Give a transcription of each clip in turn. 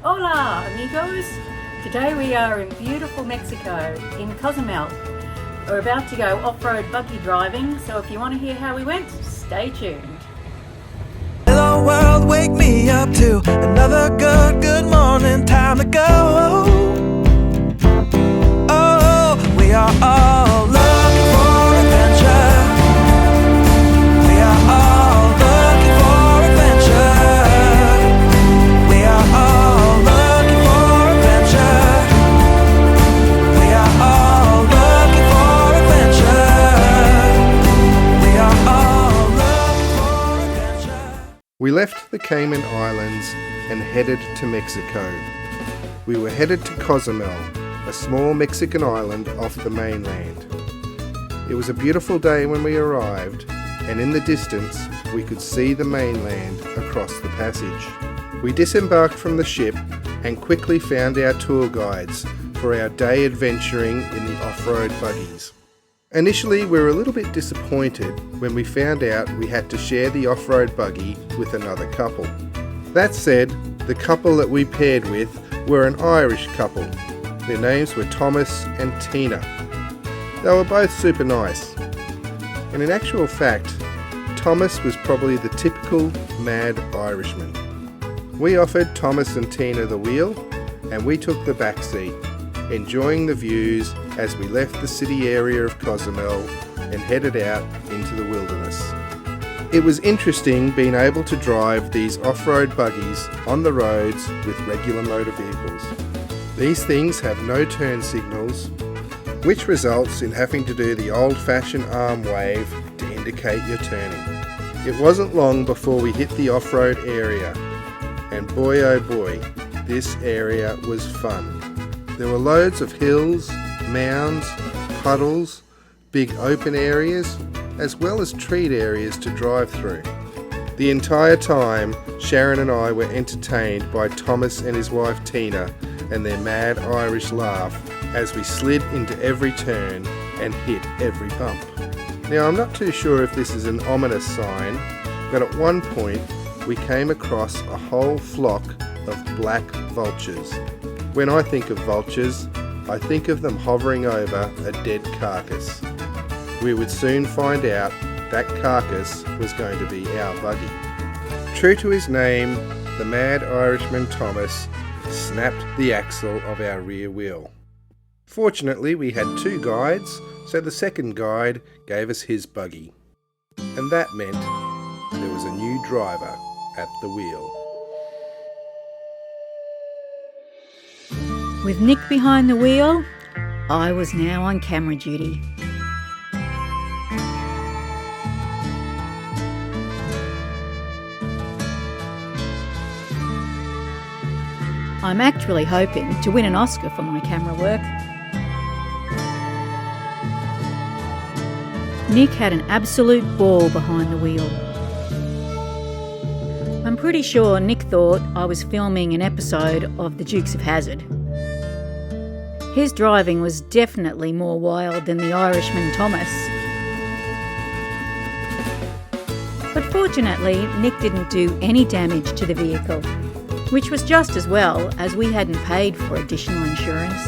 Hola amigos! Today we are in beautiful Mexico, in Cozumel. We're about to go off-road buggy driving, so if you want to hear how we went, stay tuned. Hello world, wake me up to another good morning, time to go. Oh, we are all looking for adventure. We are all looking for adventure. We are all looking for adventure. We are all looking for adventure. We are all looking for adventure. We left the Cayman Islands and headed to Mexico. We were headed to Cozumel, a small Mexican island off the mainland. It was a beautiful day when we arrived, and in the distance we could see the mainland across the passage. We disembarked from the ship and quickly found our tour guides for our day adventuring in the off-road buggies. Initially we were a little bit disappointed when we found out we had to share the off-road buggy with another couple. That said, the couple that we paired with were an Irish couple. Their names were Thomas and Tina. They were both super nice. And in actual fact, Thomas was probably the typical mad Irishman. We offered Thomas and Tina the wheel, and we took the back seat, enjoying the views as we left the city area of Cozumel and headed out into the wilderness. It was interesting being able to drive these off-road buggies on the roads with regular motor vehicles. These things have no turn signals, which results in having to do the old-fashioned arm wave to indicate you're turning. It wasn't long before we hit the off-road area, and boy oh boy, this area was fun. There were loads of hills, mounds, puddles, big open areas, as well as treed areas to drive through. The entire time, Sharon and I were entertained by Thomas and his wife Tina and their mad Irish laugh as we slid into every turn and hit every bump. Now I'm not too sure if this is an ominous sign, but at one point we came across a whole flock of black vultures. When I think of vultures, I think of them hovering over a dead carcass. We would soon find out that carcass was going to be our buggy. True to his name, the mad Irishman Thomas snapped the axle of our rear wheel. Fortunately, we had two guides, so the second guide gave us his buggy. And that meant there was a new driver at the wheel. With Nick behind the wheel, I was now on camera duty. I'm actually hoping to win an Oscar for my camera work. Nick had an absolute ball behind the wheel. I'm pretty sure Nick thought I was filming an episode of The Dukes of Hazzard. His driving was definitely more wild than the Irishman Thomas. But fortunately, Nick didn't do any damage to the vehicle, which was just as well as we hadn't paid for additional insurance.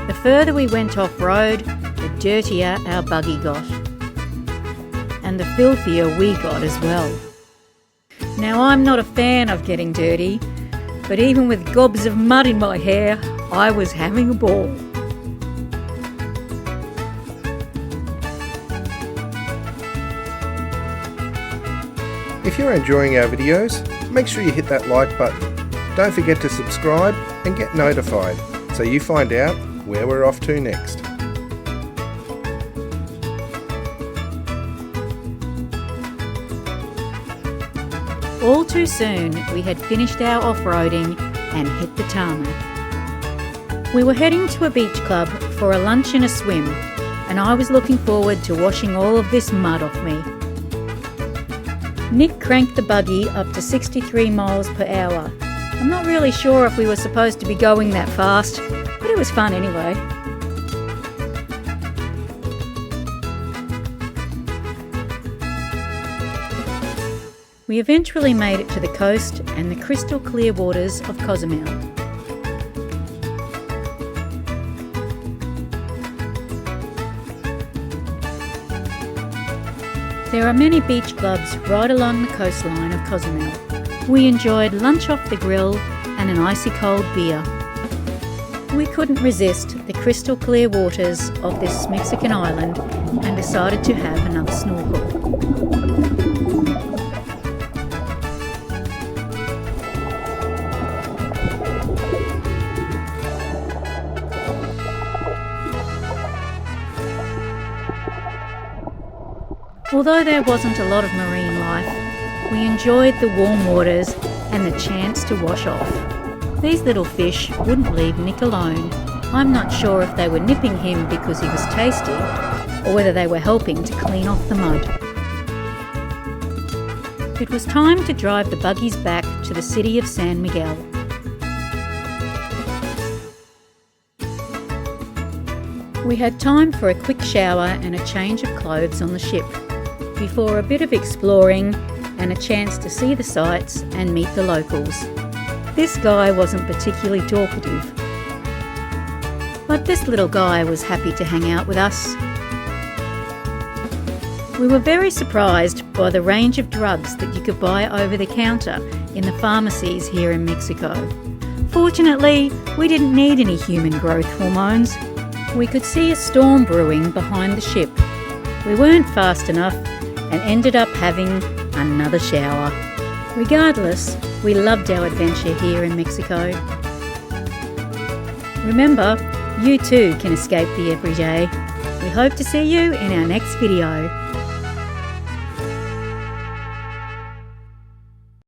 The further we went off-road, the dirtier our buggy got. And the filthier we got as well. Now I'm not a fan of getting dirty, but even with gobs of mud in my hair, I was having a ball. If you're enjoying our videos, make sure you hit that like button. Don't forget to subscribe and get notified so you find out where we're off to next. All too soon, we had finished our off-roading and hit the tarmac. We were heading to a beach club for a lunch and a swim, and I was looking forward to washing all of this mud off me. Nick cranked the buggy up to 63 miles per hour. I'm not really sure if we were supposed to be going that fast, but it was fun anyway. We eventually made it to the coast and the crystal clear waters of Cozumel. There are many beach clubs right along the coastline of Cozumel. We enjoyed lunch off the grill and an icy cold beer. We couldn't resist the crystal clear waters of this Mexican island and decided to have another snorkel. Although there wasn't a lot of marine life, we enjoyed the warm waters and the chance to wash off. These little fish wouldn't leave Nick alone. I'm not sure if they were nipping him because he was tasty or whether they were helping to clean off the mud. It was time to drive the buggies back to the city of San Miguel. We had time for a quick shower and a change of clothes on the ship, before a bit of exploring and a chance to see the sights and meet the locals. This guy wasn't particularly talkative, but this little guy was happy to hang out with us. We were very surprised by the range of drugs that you could buy over the counter in the pharmacies here in Mexico. Fortunately, we didn't need any human growth hormones. We could see a storm brewing behind the ship. We weren't fast enough and ended up having another shower. Regardless, we loved our adventure here in Mexico. Remember, you too can escape the everyday. We hope to see you in our next video.